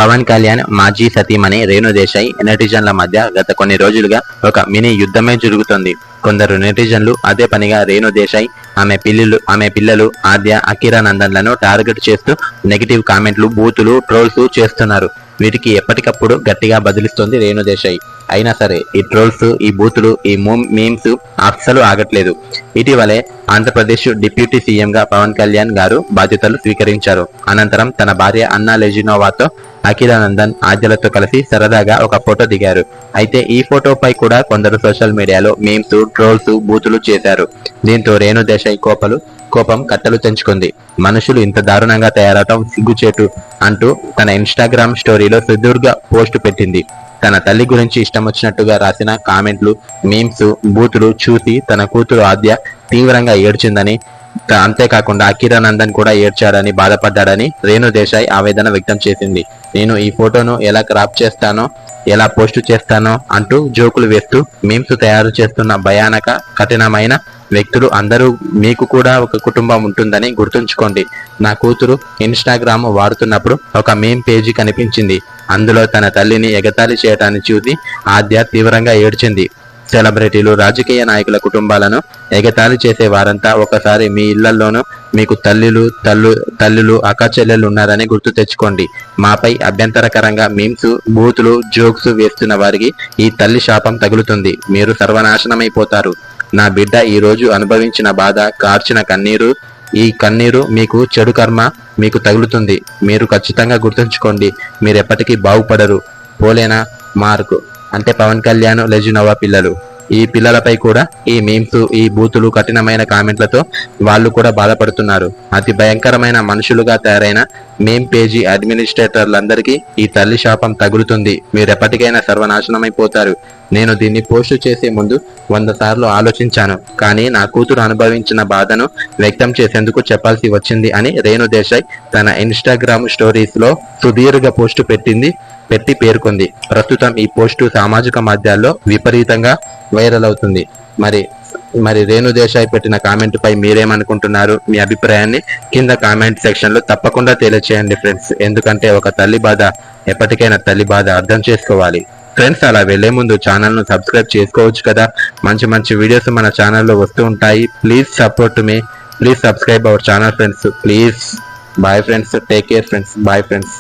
పవన్ కళ్యాణ్ మాజీ సతీమణి రేణు దేశాయ్ నెటిజన్ల మధ్య గత కొన్ని రోజులుగా ఒక మినీ యుద్ధమే జరుగుతోంది. కొందరు నెటిజన్లు అదే పనిగా రేణు దేశాయ్, ఆమె పిల్లలు ఆద్య, అకిరా నందన్లను టార్గెట్ చేస్తూ నెగిటివ్ కామెంట్లు, బూతులు, ట్రోల్స్ చేస్తున్నారు. వీటికి ఎప్పటికప్పుడు గట్టిగా బదిలిస్తోంది రేణు దేశాయ్. అయినా సరే ఈ ట్రోల్స్, ఈ బూతులు, ఈ మీమ్స్ అస్సలు ఆగట్లేదు. ఇటీవలే ఆంధ్రప్రదేశ్ డిప్యూటీ సీఎంగా పవన్ కళ్యాణ్ గారు బాధ్యతలు స్వీకరించారు. అనంతరం తన భార్య అన్నా లెజినోవాతో, అఖిలానందన్, ఆద్యలతో కలిసి సరదాగా ఒక ఫోటో దిగారు. అయితే ఈ ఫోటోపై కూడా కొందరు సోషల్ మీడియాలో మీమ్స్, ట్రోల్స్, బూతులు చేశారు. దీంతో రేణు దేశాయ్ కోపం కట్టలు తెంచుకుంది. మనుషులు ఇంత దారుణంగా తయారవటం సిగ్గుచేటు అంటూ తన ఇన్స్టాగ్రామ్ స్టోరీలో సుదీర్ఘ పోస్టు పెట్టింది. తన తల్లి గురించి ఇష్టం వచ్చినట్టుగా రాసిన కామెంట్లు, మీమ్స్, బూతులు చూసి తన కూతురు ఆద్య తీవ్రంగా ఏడ్చిందని, అంతేకాకుండా అఖిరానందన్ కూడా ఏడ్చాడని, బాధపడ్డాడని రేణు దేశాయ్ ఆవేదన వ్యక్తం చేసింది. నేను ఈ ఫోటోను ఎలా క్రాప్ చేస్తానో, ఎలా పోస్టు చేస్తానో అంటూ జోకులు వేస్తూ మీమ్స్ తయారు చేస్తున్న భయానక, కఠినమైన వ్యక్తులు అందరూ మీకు కూడా ఒక కుటుంబం ఉంటుందని గుర్తుంచుకోండి. నా కూతురు ఇన్స్టాగ్రామ్ వాడుతున్నప్పుడు ఒక మీమ్ పేజీ కనిపించింది. అందులో తన తల్లిని ఎగతాళి చేయటాన్ని చూసి ఆద్య తీవ్రంగా ఏడ్చింది. సెలబ్రిటీలు, రాజకీయ నాయకుల కుటుంబాలను ఎగతాళి చేసే వారంతా ఒకసారి మీ ఇళ్లలోనూ మీకు తల్లులు, అక్క చెల్లెలు ఉన్నారని గుర్తు తెచ్చుకోండి. మాపై అభ్యంతరకరంగా మీమ్స్, బూతులు, జోక్స్ వేస్తున్న వారికి ఈ తల్లి శాపం తగులుతుంది. మీరు సర్వనాశనమైపోతారు. నా బిడ్డ ఈ రోజు అనుభవించిన బాధ, కార్చిన కన్నీరు, ఈ కన్నీరు మీకు చెడు కర్మ మీకు తగులుతుంది. మీరు ఖచ్చితంగా గుర్తుంచుకోండి. మీరెప్పటికీ బాగుపడరు. పోలేనా మార్క్ అంటే పవన్ కళ్యాణ్, లెజినోవా పిల్లలు. ఈ పిల్లలపై కూడా ఈ మీమ్స్, ఈ బూతులు, కఠినమైన కామెంట్లతో వాళ్ళు కూడా బాధపడుతున్నారు. అతి భయంకరమైన మనుషులుగా తయారైన మీమ్ పేజీ అడ్మినిస్ట్రేటర్లందరికీ ఈ తల్లి శాపం తగులుతుంది. మీరెప్పటికైనా సర్వనాశనమైపోతారు. నేను దీన్ని పోస్టు చేసే ముందు 100 సార్లు ఆలోచించాను. కానీ నా కూతురు అనుభవించిన బాధను వ్యక్తం చేసేందుకు చెప్పాల్సి వచ్చింది అని రేణు దేశాయ్ తన ఇన్స్టాగ్రామ్ స్టోరీస్ లో సుదీర్ఘ పోస్టు పెట్టి పేర్కొంది. ప్రస్తుతం ఈ పోస్టు సామాజిక మాధ్యాల్లో విపరీతంగా వైరల్ అవుతుంది. మరి రేణు దేశాయ్ పెట్టిన కామెంట్ పై మీరేమనుకుంటున్నారు? మీ అభిప్రాయాన్ని కింద కామెంట్ సెక్షన్ లో తప్పకుండా తెలియచేయండి ఫ్రెండ్స్. ఎందుకంటే ఒక తల్లి బాధ ఎప్పటికైనా తల్లి బాధ అర్థం చేసుకోవాలి. ఫ్రెండ్స్, అలా వెళ్లే ముందు ఛానల్ ను సబ్స్క్రైబ్ చేసుకోవచ్చు కదా. మంచి వీడియోస్ మన ఛానల్లో వస్తూ ఉంటాయి. Please support me, please subscribe our channel friends. Please. Bye friends, take care friends. Bye friends.